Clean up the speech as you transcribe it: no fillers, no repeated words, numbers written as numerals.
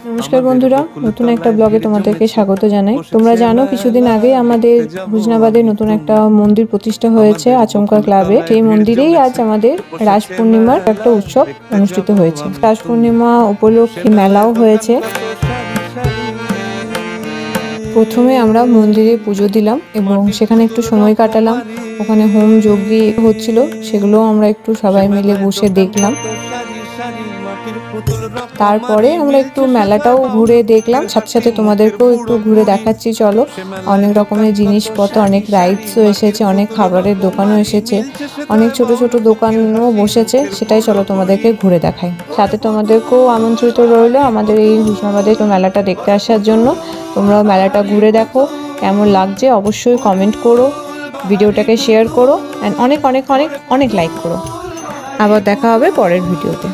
নমস্কার বন্ধুরা, নতুন একটা ব্লগে তোমাদেরকে স্বাগত জানাই। তোমরা জানো কিছুদিন আগে আমাদের হুজনাবাদে নতুন একটা মন্দির প্রতিষ্ঠা হয়েছে আচমকা ক্লাবে। সেই মন্দিরেই আজ আমাদের রাস পূর্ণিমার একটা উৎসব অনুষ্ঠিত হয়েছে। রাস পূর্ণিমা উপলক্ষে মেলাও হয়েছে। প্রথমে আমরা মন্দিরে পুজো দিলাম এবং সেখানে একটু সময় কাটালাম। ওখানে হোম যজ্ঞ হচ্ছিল, সেগুলো আমরা একটু সবাই মিলে বসে দেখলাম। তারপরে আমরা একটু মেলাটাও ঘুরে দেখলাম, সাথে সাথে তোমাদেরকেও একটু ঘুরে দেখাচ্ছি। চলো, অনেক রকমের জিনিসপত্র, অনেক রাইডসও এসেছে, অনেক খাবারের দোকানও এসেছে, অনেক ছোট ছোট দোকানও বসেছে। সেটাই চলো তোমাদেরকে ঘুরে দেখাই। সাথে তোমাদেরকেও আমন্ত্রিত রইলো আমাদের এই হুজনাবাদে মেলাটা দেখতে আসার জন্য। তোমরাও মেলাটা ঘুরে দেখো, কেমন লাগছে অবশ্যই কমেন্ট করো, ভিডিওটাকে শেয়ার করো, অ্যান্ড অনেক অনেক অনেক অনেক লাইক করো। আবার দেখা হবে পরের ভিডিওতে।